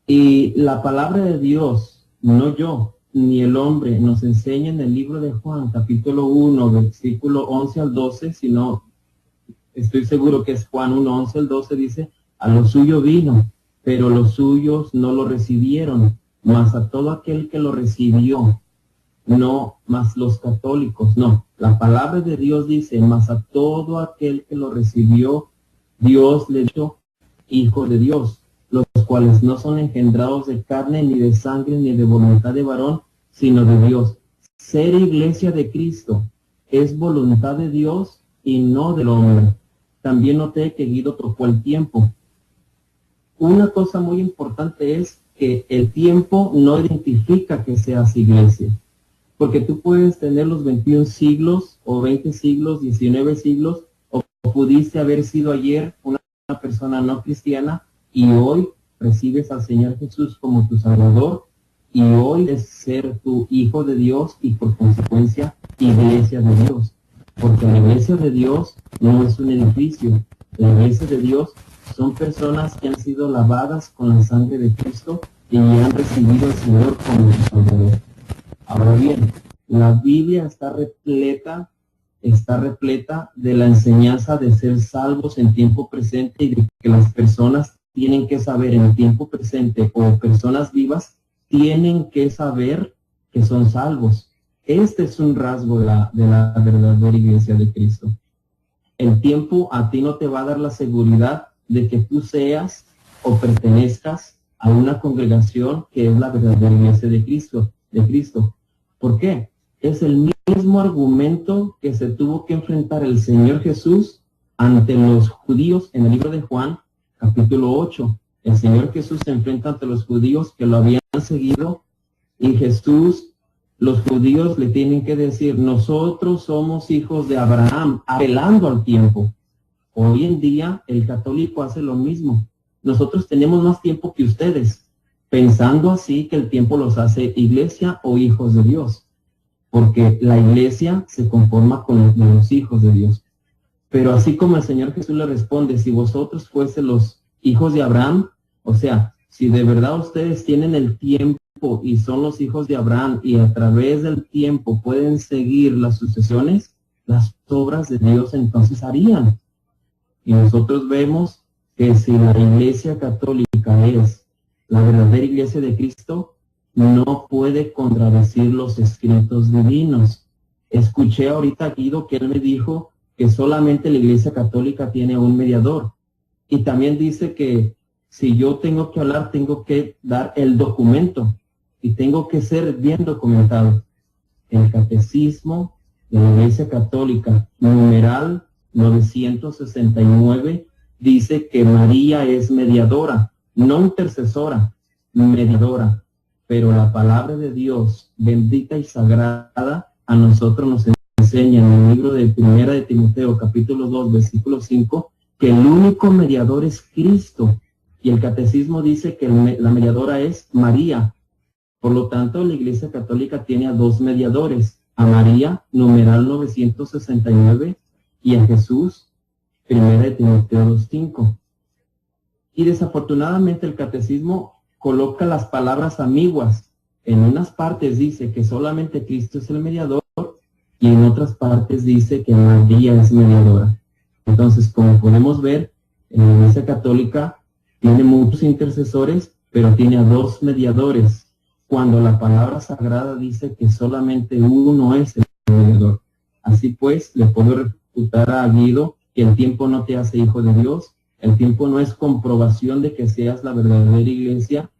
Y la palabra de Dios, no yo, ni el hombre, nos enseña en el libro de Juan, capítulo 1, versículo 11 al 12, sino, estoy seguro que es Juan 1, 11 al 12, dice, a lo suyo vino, pero los suyos no lo recibieron, mas a todo aquel que lo recibió, no, mas los católicos, no. La palabra de Dios dice, mas a todo aquel que lo recibió, Dios le dio hijo de Dios, los cuales no son engendrados de carne, ni de sangre, ni de voluntad de varón, sino de Dios. Ser iglesia de Cristo es voluntad de Dios y no del hombre. También noté que Guido tocó el tiempo. Una cosa muy importante es que el tiempo no identifica que seas iglesia. Porque tú puedes tener los 21 siglos, o 20 siglos, 19 siglos, o pudiste haber sido ayer una persona no cristiana, y hoy recibes al Señor Jesús como tu Salvador, y hoy es ser tu hijo de Dios, y por consecuencia, iglesia de Dios. Porque la iglesia de Dios no es un edificio. La iglesia de Dios son personas que han sido lavadas con la sangre de Cristo y han recibido al Señor como su Salvador. Ahora bien, La Biblia está repleta de la enseñanza de ser salvos en tiempo presente y de que las personas tienen que saber en tiempo presente, o personas vivas tienen que saber que son salvos. Este es un rasgo de la verdadera iglesia de Cristo. El tiempo a ti no te va a dar la seguridad de que tú seas o pertenezcas a una congregación que es la verdadera iglesia de Cristo. ¿Por qué? Es el mismo argumento que se tuvo que enfrentar el Señor Jesús ante los judíos en el libro de Juan, capítulo 8. El Señor Jesús se enfrenta ante los judíos que lo habían seguido, y Jesús, los judíos le tienen que decir: nosotros somos hijos de Abraham, apelando al tiempo. Hoy en día el católico hace lo mismo. Nosotros tenemos más tiempo que ustedes, pensando así que el tiempo los hace iglesia o hijos de Dios, porque la iglesia se conforma con los hijos de Dios. Pero así como el Señor Jesús le responde: si vosotros fuesen los hijos de Abraham, o sea, si de verdad ustedes tienen el tiempo y son los hijos de Abraham, y a través del tiempo pueden seguir las sucesiones, las obras de Dios entonces harían. Y nosotros vemos que si la iglesia católica es la verdadera iglesia de Cristo, no puede contradecir los escritos divinos. Escuché ahorita a Guido que él me dijo que solamente la iglesia católica tiene un mediador. Y también dice que si yo tengo que hablar, tengo que dar el documento y tengo que ser bien documentado. El catecismo de la iglesia católica, numeral 969, dice que María es mediadora, no intercesora, mediadora. Pero la palabra de Dios, bendita y sagrada, a nosotros nos enseña en el libro de Primera de Timoteo, capítulo 2, versículo 5, que el único mediador es Cristo. Y el catecismo dice que la mediadora es María. Por lo tanto, la iglesia católica tiene a dos mediadores: a María, numeral 969, y a Jesús, Primera de Timoteo 2:5. Y desafortunadamente el catecismo coloca las palabras ambiguas. En unas partes dice que solamente Cristo es el mediador, y en otras partes dice que María es mediadora. Entonces, como podemos ver, en la iglesia católica tiene muchos intercesores, pero tiene a dos mediadores, cuando la palabra sagrada dice que solamente uno es el mediador. Así pues, le puedo refutar a Guido que el tiempo no te hace hijo de Dios. El tiempo no es comprobación de que seas la verdadera iglesia.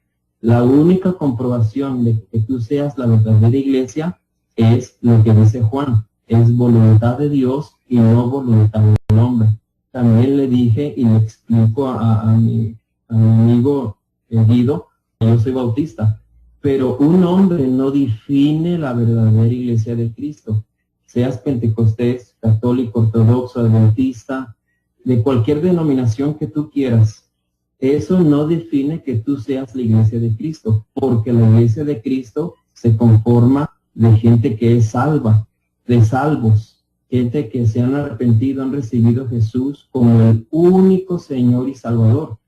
La única comprobación de que tú seas la verdadera iglesia es lo que dice Juan: es voluntad de Dios y no voluntad del hombre. También le dije y le explico a mi amigo Guido que yo soy bautista, pero un hombre no define la verdadera iglesia de Cristo. Seas pentecostés, católico, ortodoxo, adventista, de cualquier denominación que tú quieras, eso no define que tú seas la iglesia de Cristo, porque la iglesia de Cristo se conforma de gente que es salva, de salvos, gente que se han arrepentido, han recibido a Jesús como el único Señor y Salvador,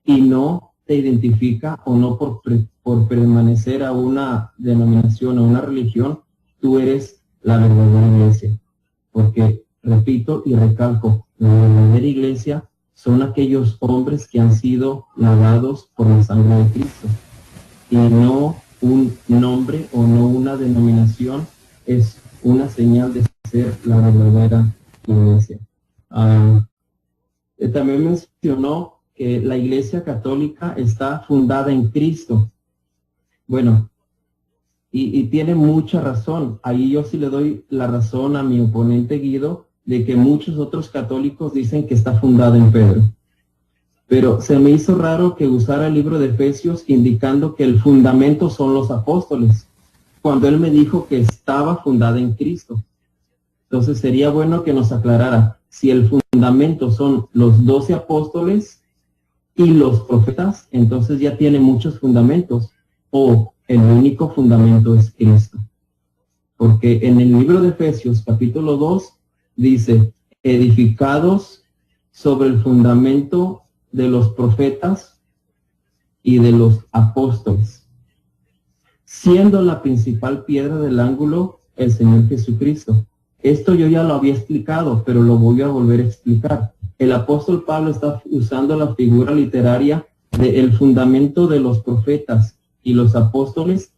y no te identifica, o no por permanecer a una denominación o una religión, tú eres la verdadera iglesia. Porque, repito y recalco, la verdadera iglesia son aquellos hombres que han sido lavados por la sangre de Cristo, y no un nombre o no una denominación es una señal de ser la verdadera iglesia. También mencionó que la iglesia católica está fundada en Cristo. Bueno, y tiene mucha razón. Ahí yo sí le doy la razón a mi oponente Guido, de que muchos otros católicos dicen que está fundada en Pedro. Pero se me hizo raro que usara el libro de Efesios indicando que el fundamento son los apóstoles, cuando él me dijo que estaba fundada en Cristo. Entonces sería bueno que nos aclarara si el fundamento son los 12 apóstoles y los profetas, entonces ya tiene muchos fundamentos, o el único fundamento es Cristo. Porque en el libro de Efesios capítulo 2 dice: edificados sobre el fundamento de los profetas y de los apóstoles, siendo la principal piedra del ángulo el Señor Jesucristo. Esto yo ya lo había explicado, pero lo voy a volver a explicar. El apóstol Pablo está usando la figura literaria del fundamento de los profetas y los apóstoles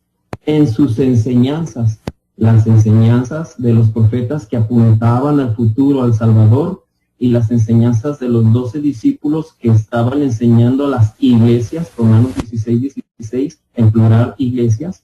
en sus enseñanzas. Las enseñanzas de los profetas que apuntaban al futuro, al Salvador, y las enseñanzas de los 12 discípulos que estaban enseñando a las iglesias, Romanos 16, en plural, iglesias.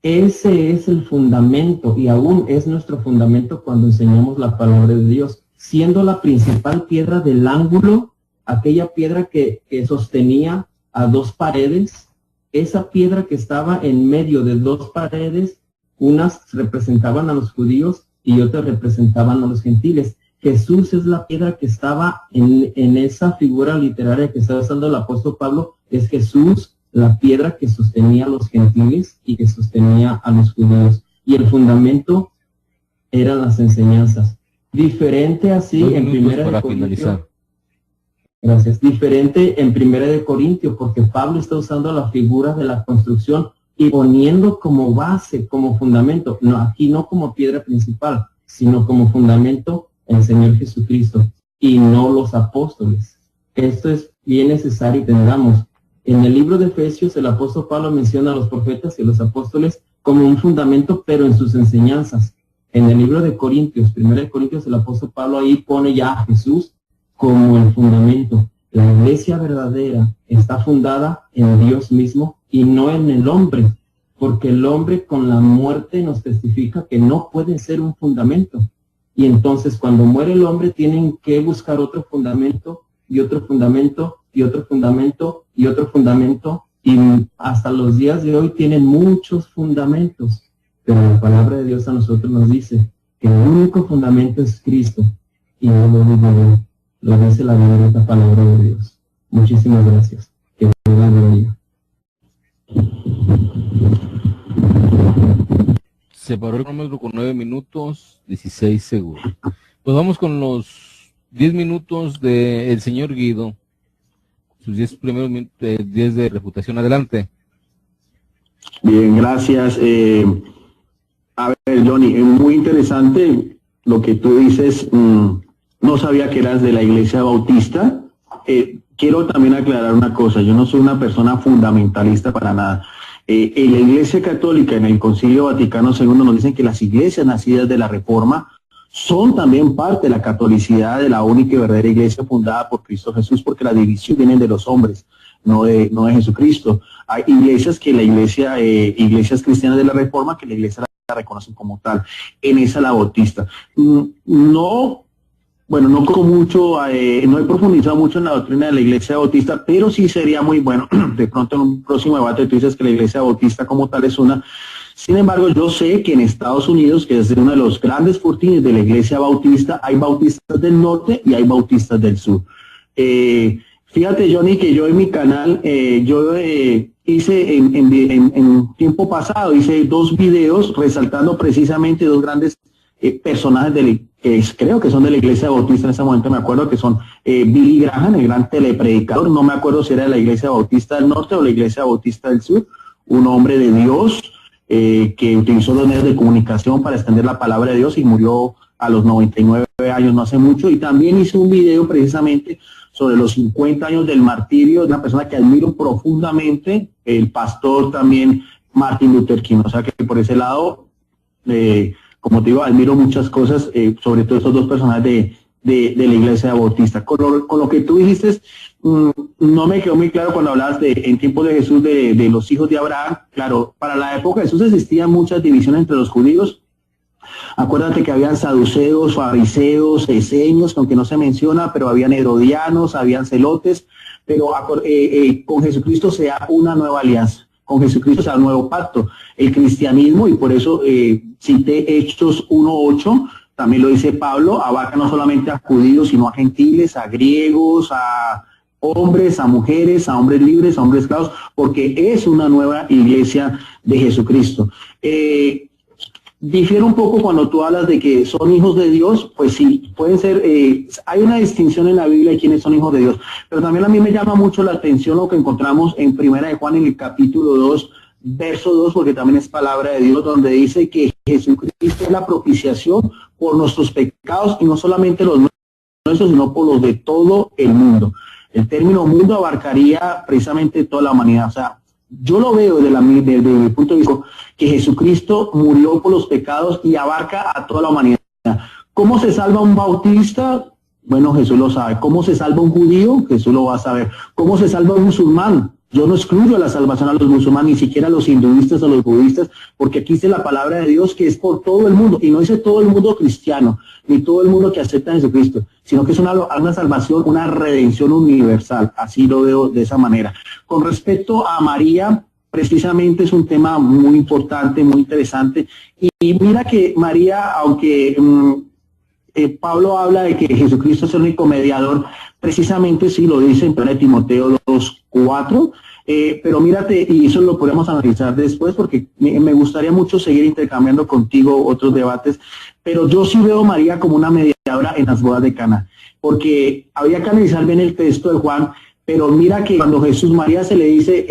Ese es el fundamento, y aún es nuestro fundamento cuando enseñamos la palabra de Dios, siendo la principal piedra del ángulo, aquella piedra que sostenía a dos paredes. Esa piedra que estaba en medio de dos paredes, unas representaban a los judíos y otras representaban a los gentiles. Jesús es la piedra que estaba en esa figura literaria que está usando el apóstol Pablo. Es Jesús la piedra que sostenía a los gentiles y que sostenía a los judíos. Y el fundamento eran las enseñanzas. Diferente así en Primera de Corintios. Gracias. Diferente en Primera de Corintios, porque Pablo está usando la figura de la construcción y poniendo como base, como fundamento, no, aquí no como piedra principal, sino como fundamento el Señor Jesucristo y no los apóstoles. Esto es bien necesario que tengamos. En el libro de Efesios, el apóstol Pablo menciona a los profetas y a los apóstoles como un fundamento, pero en sus enseñanzas. En el libro de Corintios, 1 Corintios, el apóstol Pablo ahí pone ya a Jesús como el fundamento. La iglesia verdadera está fundada en Dios mismo y no en el hombre, porque el hombre con la muerte nos testifica que no puede ser un fundamento. Y entonces cuando muere el hombre tienen que buscar otro fundamento y otro fundamento y otro fundamento y otro fundamento, y hasta los días de hoy tienen muchos fundamentos, pero la palabra de Dios a nosotros nos dice que el único fundamento es Cristo, y no lo digo yo, lo dice la bendita palabra de Dios. Muchísimas gracias. Que Dios la bendiga. Se paró el cronómetro con 9 minutos, 16 segundos. Pues vamos con los 10 minutos del señor Guido. Sus 10 primeros minutos, 10 de refutación. Adelante. Bien, gracias. A ver, Johnny, es muy interesante lo que tú dices. No sabía que eras de la Iglesia Bautista. Quiero también aclarar una cosa. Yo no soy una persona fundamentalista para nada. En la Iglesia Católica, en el Concilio Vaticano II, nos dicen que las iglesias nacidas de la Reforma son también parte de la catolicidad, de la única y verdadera iglesia fundada por Cristo Jesús, porque la división viene de los hombres, no de Jesucristo. Hay iglesias que iglesias cristianas de la Reforma, que la iglesia la reconocen como tal. En esa la Bautista. No conozco mucho, no he profundizado mucho en la doctrina de la Iglesia Bautista, pero sí sería muy bueno, de pronto en un próximo debate tú dices que la Iglesia Bautista como tal es una. Sin embargo, yo sé que en Estados Unidos, que es uno de los grandes fortines de la Iglesia Bautista, hay bautistas del norte y hay bautistas del sur. Fíjate, Johnny, que yo en mi canal, hice en tiempo pasado, hice 2 videos resaltando precisamente 2 grandes personajes que creo que son de la Iglesia Bautista. En ese momento me acuerdo que son Billy Graham, el gran telepredicador, no me acuerdo si era de la Iglesia Bautista del norte o la Iglesia Bautista del sur, un hombre de Dios que utilizó los medios de comunicación para extender la palabra de Dios y murió a los 99 años, no hace mucho. Y también hice un video precisamente sobre los 50 años del martirio de una persona que admiro profundamente, el pastor también Martin Luther King. O sea que por ese lado, como te digo, admiro muchas cosas, sobre todo estos 2 personajes de la Iglesia Bautista. Con lo que tú dijiste, no me quedó muy claro cuando hablabas en tiempos de Jesús de los hijos de Abraham. Claro, para la época de Jesús existían muchas divisiones entre los judíos. Acuérdate que habían saduceos, fariseos, esenios, aunque no se menciona, pero habían herodianos, habían celotes, pero con Jesucristo se da una nueva alianza. Con Jesucristo se da un nuevo pacto. El cristianismo, y por eso cité Hechos 1:8, también lo dice Pablo, abarca no solamente a judíos, sino a gentiles, a griegos, a hombres, a mujeres, a hombres libres, a hombres esclavos, porque es una nueva iglesia de Jesucristo. Difiere un poco cuando tú hablas de que son hijos de Dios, pues sí, pueden ser, hay una distinción en la Biblia de quiénes son hijos de Dios, pero también a mí me llama mucho la atención lo que encontramos en Primera de Juan en el capítulo 2, verso 2, porque también es palabra de Dios, donde dice que Jesucristo es la propiciación por nuestros pecados, y no solamente los nuestros, sino por los de todo el mundo. El término mundo abarcaría precisamente toda la humanidad. O sea, yo lo veo desde mi punto de vista, que Jesucristo murió por los pecados y abarca a toda la humanidad. ¿Cómo se salva un bautista? Bueno, Jesús lo sabe. ¿Cómo se salva un judío? Jesús lo va a saber. ¿Cómo se salva un musulmán? Yo no excluyo la salvación a los musulmanes, ni siquiera a los hinduistas o los budistas, porque aquí dice la palabra de Dios que es por todo el mundo, y no dice todo el mundo cristiano, ni todo el mundo que acepta a Jesucristo, sino que es una salvación, una redención universal. Así lo veo de esa manera. Con respecto a María, precisamente es un tema muy importante, muy interesante, y mira que María, aunque Pablo habla de que Jesucristo es el único mediador, precisamente sí lo dice en 1 Timoteo 2:4, pero mírate, y eso lo podemos analizar después, porque me gustaría mucho seguir intercambiando contigo otros debates, pero yo sí veo a María como una mediadora en las bodas de Cana, porque había que analizar bien el texto de Juan, pero mira que cuando María se le dice,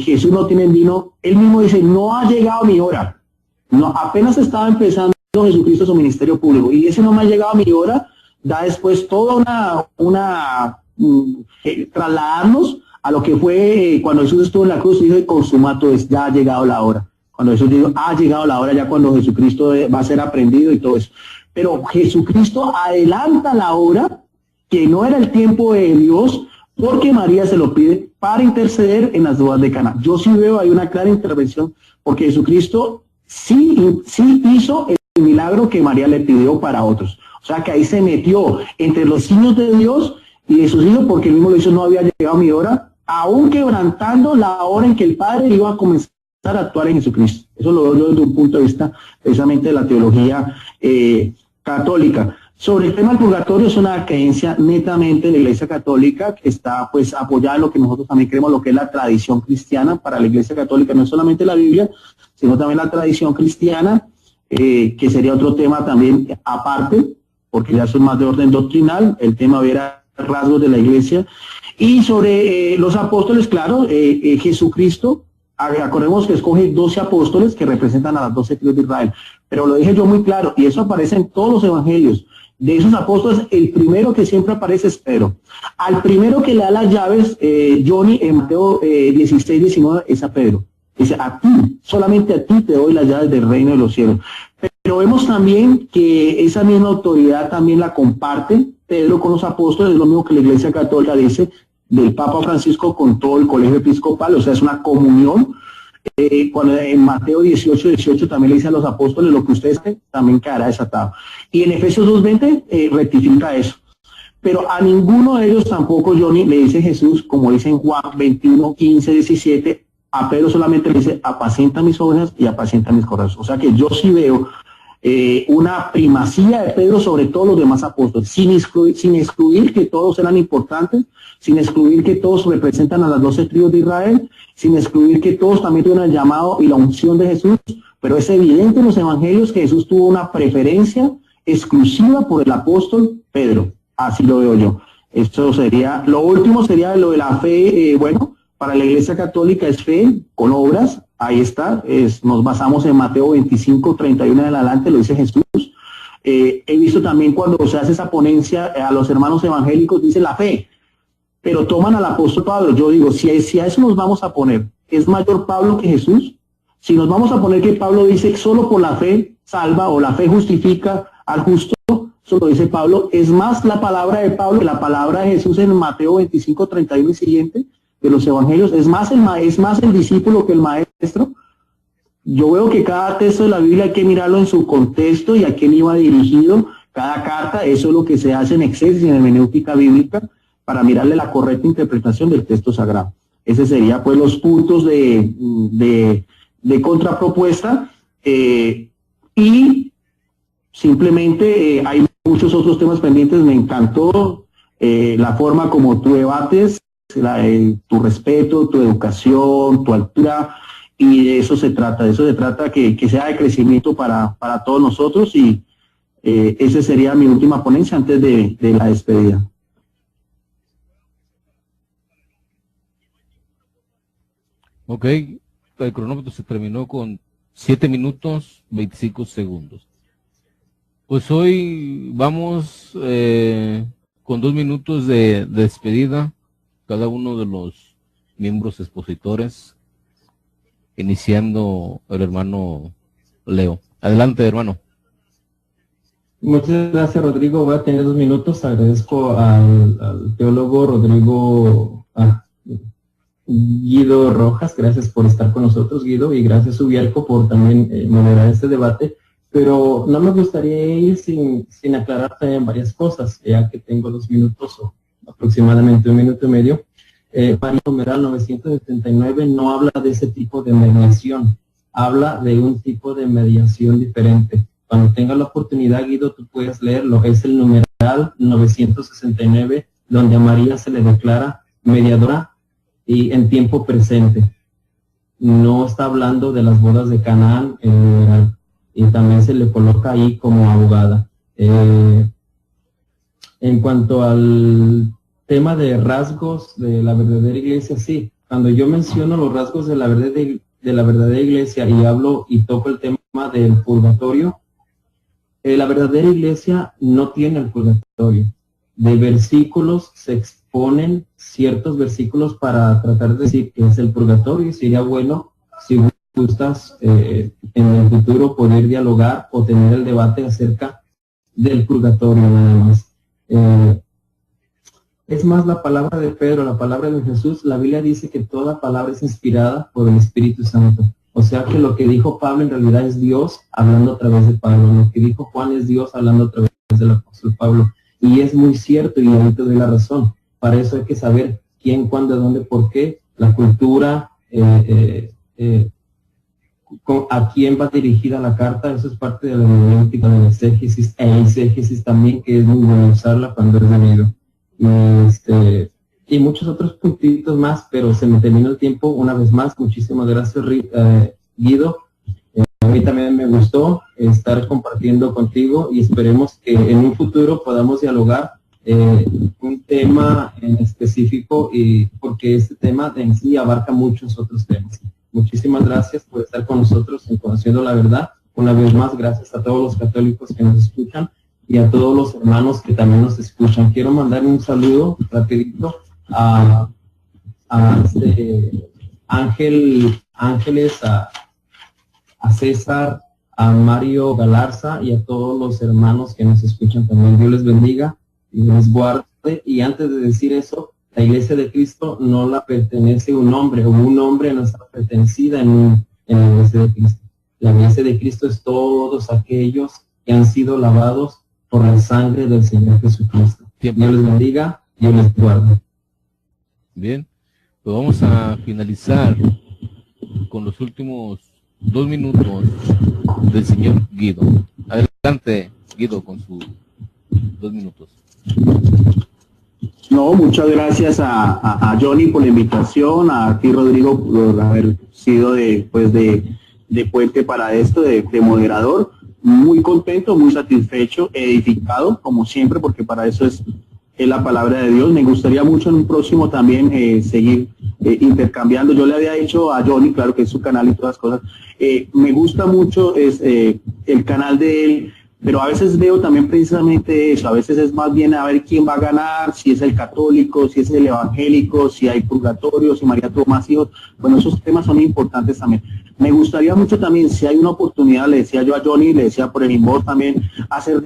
Jesús no tiene vino, él mismo dice, no ha llegado mi hora, no, apenas estaba empezando Jesucristo su ministerio público, y ese no me ha llegado a mi hora, da después toda trasladarnos a lo que fue cuando Jesús estuvo en la cruz y dijo, consumato es, ya ha llegado la hora. Cuando Jesús dijo, ha llegado la hora, ya cuando Jesucristo va a ser aprendido y todo eso. Pero Jesucristo adelanta la hora, que no era el tiempo de Dios, porque María se lo pide para interceder en las bodas de Cana. Yo sí veo ahí una clara intervención, porque Jesucristo sí hizo el milagro que María le pidió para otros. O sea que ahí se metió entre los hijos de Dios y de sus hijos, porque él mismo lo hizo, no había llegado mi hora, aún quebrantando la hora en que el Padre iba a comenzar a actuar en Jesucristo. Eso lo veo yo desde un punto de vista precisamente de la teología católica. Sobre el tema del purgatorio, es una creencia netamente de la Iglesia Católica, que está pues apoyada en lo que nosotros también creemos, lo que es la tradición cristiana. Para la Iglesia Católica no es solamente la Biblia, sino también la tradición cristiana, que sería otro tema también aparte, porque ya son más de orden doctrinal, el tema verá rasgos de la Iglesia. Y sobre los apóstoles, claro, Jesucristo, acordemos que escoge 12 apóstoles que representan a las 12 tribus de Israel, pero lo dije yo muy claro, y eso aparece en todos los evangelios. De esos apóstoles, el primero que siempre aparece es Pedro. Al primero que le da las llaves, Johnny, en Mateo 16-19, es a Pedro. Dice, a ti, solamente a ti te doy las llaves del reino de los cielos. Pero vemos también que esa misma autoridad también la comparte Pedro con los apóstoles, es lo mismo que la Iglesia Católica dice del Papa Francisco con todo el colegio episcopal, o sea, es una comunión. Cuando en Mateo 18 también le dice a los apóstoles, lo que ustedes también quedará desatado. Y en Efesios 2:20 rectifica eso. Pero a ninguno de ellos tampoco, Johnny, le dice Jesús, como dice en Juan 21:15-17, a Pedro solamente le dice, apacienta mis ovejas y apacienta mis corderos. O sea que yo sí veo una primacía de Pedro sobre todos los demás apóstoles, sin excluir que todos eran importantes, sin excluir que todos representan a las 12 tribus de Israel, sin excluir que todos también tuvieron el llamado y la unción de Jesús, pero es evidente en los evangelios que Jesús tuvo una preferencia exclusiva por el apóstol Pedro. Así lo veo yo. Esto sería, lo último sería lo de la fe, bueno, para la Iglesia Católica es fe con obras, ahí está, nos basamos en Mateo 25:31 en adelante, lo dice Jesús. He visto también cuando se hace esa ponencia a los hermanos evangélicos, dice la fe, pero toman al apóstol Pablo. Yo digo, si a eso nos vamos a poner, ¿es mayor Pablo que Jesús? Si nos vamos a poner que Pablo dice solo por la fe salva o la fe justifica al justo, eso lo dice Pablo, es más la palabra de Pablo que la palabra de Jesús en Mateo 25:31 y siguiente de los evangelios, es más el discípulo que el maestro. Yo veo que cada texto de la Biblia hay que mirarlo en su contexto y a quién iba dirigido cada carta. Eso es lo que se hace en exégesis, en hermenéutica bíblica, para mirarle la correcta interpretación del texto sagrado. Ese sería pues los puntos de contrapropuesta, y simplemente hay muchos otros temas pendientes. Me encantó la forma como tú debates, tu respeto, tu educación, tu altura, y de eso se trata, que sea de crecimiento para todos nosotros, y esa sería mi última ponencia antes de la despedida. Ok, el cronómetro se terminó con 7 minutos 25 segundos. Pues hoy vamos con 2 minutos de despedida, cada uno de los miembros expositores, iniciando el hermano Leo. Adelante, hermano. Muchas gracias, Rodrigo. Voy a tener 2 minutos. Agradezco al teólogo Rodrigo Guido Rojas. Gracias por estar con nosotros, Guido, y gracias, Ubiarco, por también moderar este debate. Pero no me gustaría ir sin aclarar también varias cosas, ya que tengo 2 minutos o aproximadamente 1 minuto y medio. Para el numeral 979 no habla de ese tipo de mediación, habla de un tipo de mediación diferente. Cuando tengas la oportunidad, Guido, tú puedes leerlo. Es el numeral 969, donde a María se le declara mediadora y en tiempo presente. No está hablando de las bodas de Canaán, y también se le coloca ahí como abogada. En cuanto al tema de rasgos de la verdadera iglesia, sí. Cuando yo menciono los rasgos de la verdadera iglesia y hablo y toco el tema del purgatorio, la verdadera iglesia no tiene el purgatorio. De versículos se exponen ciertos versículos para tratar de decir que es el purgatorio, y sería bueno, si gustas, en el futuro poder dialogar o tener el debate acerca del purgatorio nada más. Es más la palabra de Pedro, la palabra de Jesús. La Biblia dice que toda palabra es inspirada por el Espíritu Santo. O sea que lo que dijo Pablo en realidad es Dios hablando a través de Pablo. Lo que dijo Juan es Dios hablando a través del apóstol Pablo. Y es muy cierto, y ahí te doy la razón. Para eso hay que saber quién, cuándo, dónde, por qué, la cultura, a quién va dirigida la carta. Eso es parte de la hermenéutica, de la exégesis e exégesis también, que es muy bueno usarla cuando es debido. Y muchos otros puntitos más, pero se me terminó el tiempo. Una vez más, muchísimas gracias, Guido. A mí también me gustó estar compartiendo contigo, y esperemos que en un futuro podamos dialogar un tema en específico, y porque este tema en sí abarca muchos otros temas. Muchísimas gracias por estar con nosotros en Conociendo la Verdad. Una vez más, gracias a todos los católicos que nos escuchan y a todos los hermanos que también nos escuchan. Quiero mandar un saludo rapidito a Ángeles, a César, a Mario Galarza y a todos los hermanos que nos escuchan también. Dios les bendiga y les guarde. Y antes de decir eso, la Iglesia de Cristo no la pertenece un hombre, o un hombre no está pertenecida en la Iglesia de Cristo. La Iglesia de Cristo es todos aquellos que han sido lavados por la sangre del Señor Jesucristo. Dios les bendiga, Dios les guarde. Bien, pues vamos a finalizar con los últimos 2 minutos del señor Guido. Adelante, Guido, con sus 2 minutos. No, muchas gracias a Johnny por la invitación, a ti, Rodrigo, por haber sido de puente para esto, de moderador. Muy contento, muy satisfecho, edificado, como siempre, porque para eso es la palabra de Dios. Me gustaría mucho en un próximo también seguir intercambiando. Yo le había dicho a Johnny, claro que es su canal y todas las cosas, me gusta mucho el canal de él, pero a veces veo también precisamente eso. A veces es más bien a ver quién va a ganar, si es el católico, si es el evangélico, si hay purgatorio, si María tuvo más hijos. Bueno, esos temas son importantes también. Me gustaría mucho también, si hay una oportunidad, le decía yo a Johnny, le decía por el inbox también, hacer,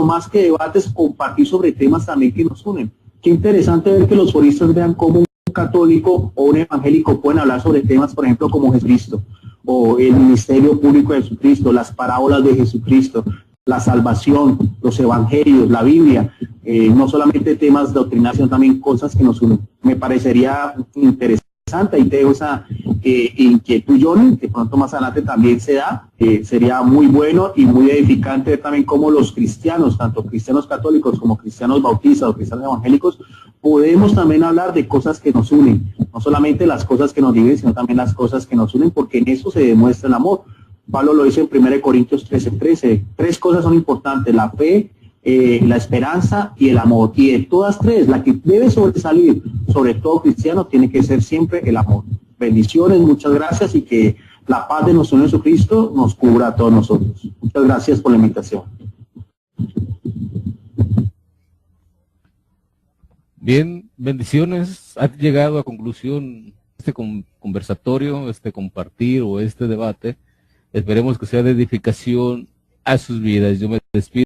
más que debates, compartir sobre temas también que nos unen. Qué interesante ver que los foristas vean cómo un católico o un evangélico pueden hablar sobre temas, por ejemplo, como Jesucristo, o el ministerio público de Jesucristo, las parábolas de Jesucristo, la salvación, los evangelios, la Biblia, no solamente temas doctrinales, sino también cosas que nos unen. Me parecería interesante, y te dejo esa inquietud, Johnny, que pronto más adelante también se da. Sería muy bueno y muy edificante ver también cómo los cristianos, tanto cristianos católicos como cristianos bautistas o cristianos evangélicos, podemos también hablar de cosas que nos unen, no solamente las cosas que nos dividen, sino también las cosas que nos unen, porque en eso se demuestra el amor. Pablo lo dice en 1 Corintios 13:13. 3 cosas son importantes: la fe, la esperanza y el amor. Y de todas 3, la que debe sobresalir sobre todo cristiano tiene que ser siempre el amor. Bendiciones, muchas gracias, y que la paz de nuestro Señor Jesucristo nos cubra a todos nosotros. Muchas gracias por la invitación. Bien, bendiciones. Ha llegado a conclusión este conversatorio, este compartir o este debate. Esperemos que sea de edificación a sus vidas. Yo me despido.